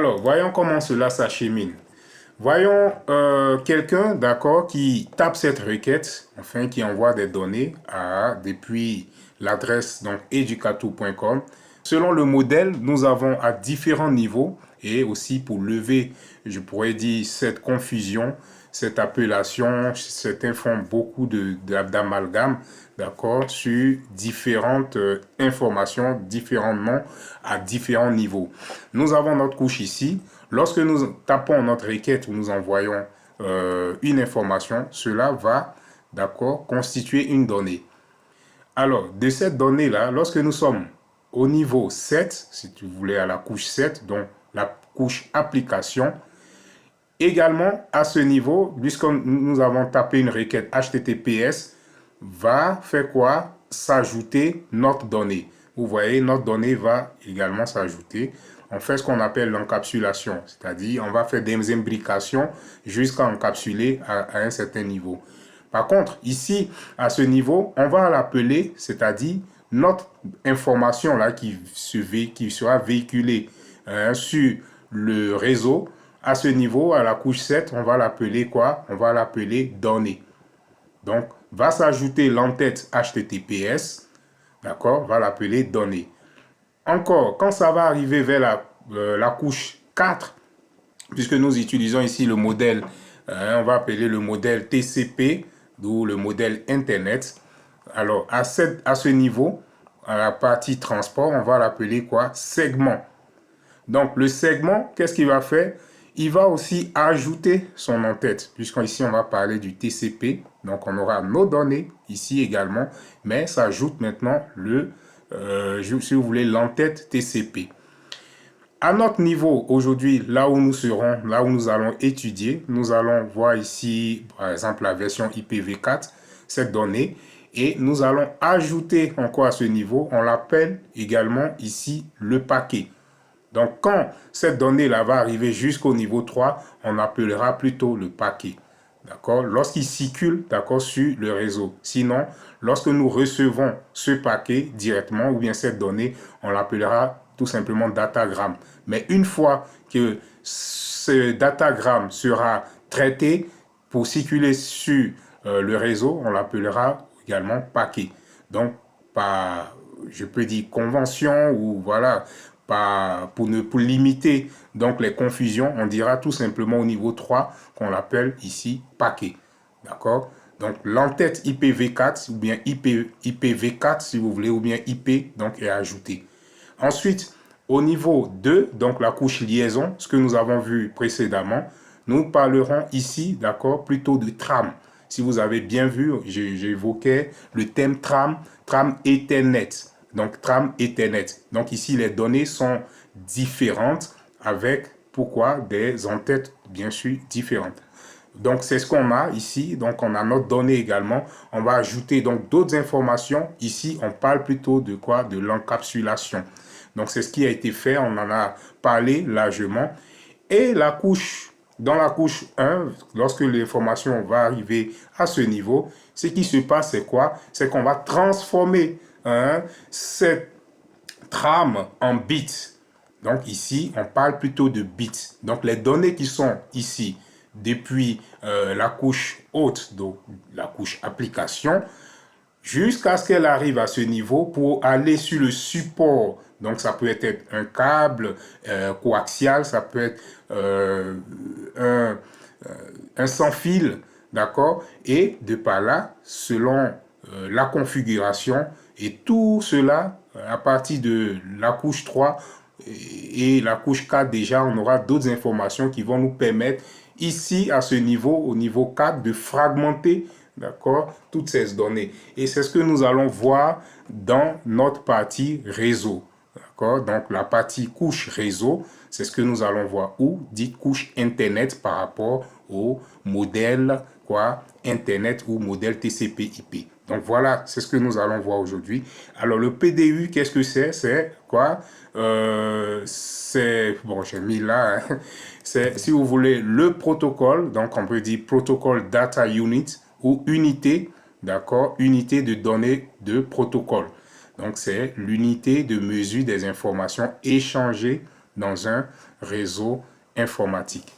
Alors, voyons comment cela s'achemine. Voyons quelqu'un, d'accord, qui tape cette requête, enfin, qui envoie des données depuis l'adresse donc educato.com. Selon le modèle, nous avons à différents niveaux et aussi pour lever, je pourrais dire, cette confusion, cette appellation, certains font beaucoup d'amalgame, d'accord, sur différentes informations, différents noms à différents niveaux. Nous avons notre couche ici. Lorsque nous tapons notre requête ou nous envoyons une information, cela va, d'accord, constituer une donnée. Alors, de cette donnée-là, lorsque nous sommes au niveau 7, si tu voulais à la couche 7, donc la couche application, également à ce niveau, puisque nous avons tapé une requête HTTPS, va faire quoi? S'ajouter notre donnée. Vous voyez, notre donnée va également s'ajouter. On fait ce qu'on appelle l'encapsulation, c'est-à-dire on va faire des imbrications jusqu'à encapsuler à un certain niveau. Par contre, ici, à ce niveau, on va l'appeler, c'est-à-dire notre information là qui sera véhiculée sur le réseau. À ce niveau, à la couche 7, on va l'appeler quoi? On va l'appeler données. Donc, va s'ajouter l'entête HTTPS, d'accord? Va l'appeler données. Encore, quand ça va arriver vers la couche 4, puisque nous utilisons ici le modèle, on va appeler le modèle TCP, d'où le modèle Internet. Alors, à ce niveau, à la partie transport, on va l'appeler quoi? Segment. Donc, le segment, qu'est-ce qu'il va faire? Il va aussi ajouter son en-tête, puisqu'ici, on va parler du TCP. Donc, on aura nos données ici également, mais ça ajoute maintenant si vous voulez, l'en-tête TCP. À notre niveau, aujourd'hui, là où nous serons, là où nous allons étudier, nous allons voir ici, par exemple, la version IPv4, cette donnée, et nous allons ajouter encore à ce niveau, on l'appelle également ici le paquet. Donc, quand cette donnée-là va arriver jusqu'au niveau 3, on appellera plutôt le paquet. D'accord? Lorsqu'il circule, d'accord, sur le réseau. Sinon, lorsque nous recevons ce paquet directement ou bien cette donnée, on l'appellera tout simplement datagramme. Mais une fois que ce datagramme sera traité pour circuler sur le réseau, on l'appellera également paquet. Donc, par, je peux dire convention ou voilà, pour limiter donc les confusions, on dira tout simplement au niveau 3 qu'on l'appelle ici paquet. D'accord? Donc l'entête IPv4 ou bien IPv4 si vous voulez ou bien IP donc est ajouté. Ensuite, au niveau 2, donc la couche liaison, ce que nous avons vu précédemment, nous parlerons ici, d'accord, plutôt de trame. Si vous avez bien vu, j'évoquais le thème trame, trame Ethernet. Donc, trame Ethernet. Donc, ici, les données sont différentes avec, pourquoi, des entêtes, bien sûr, différentes. Donc, c'est ce qu'on a ici. Donc, on a notre donnée également. On va ajouter donc d'autres informations. Ici, on parle plutôt de quoi? De l'encapsulation. Donc, c'est ce qui a été fait. On en a parlé largement. Et dans la couche 1, lorsque l'information va arriver à ce niveau, ce qui se passe, c'est quoi? C'est qu'on va transformer cette trame en bits. Donc ici, on parle plutôt de bits. Donc les données qui sont ici depuis la couche haute, donc la couche application, jusqu'à ce qu'elle arrive à ce niveau pour aller sur le support. Donc ça peut être un câble coaxial, ça peut être un sans fil, d'accord? Et de par là, selon la configuration et tout cela, à partir de la couche 3 et la couche 4 déjà, on aura d'autres informations qui vont nous permettre ici à ce niveau, au niveau 4, de fragmenter, d'accord, toutes ces données. Et c'est ce que nous allons voir dans notre partie réseau. D'accord? Donc la partie couche réseau, c'est ce que nous allons voir, ou dit couche Internet par rapport au modèle quoi, Internet ou modèle TCP/IP. Donc voilà, c'est ce que nous allons voir aujourd'hui. Alors le PDU, qu'est-ce que c'est? C'est quoi? C'est, bon, j'ai mis là, hein. C'est, si vous voulez, le protocole, donc on peut dire protocole data unit ou unité, d'accord, unité de données de protocole. Donc c'est l'unité de mesure des informations échangées dans un réseau informatique.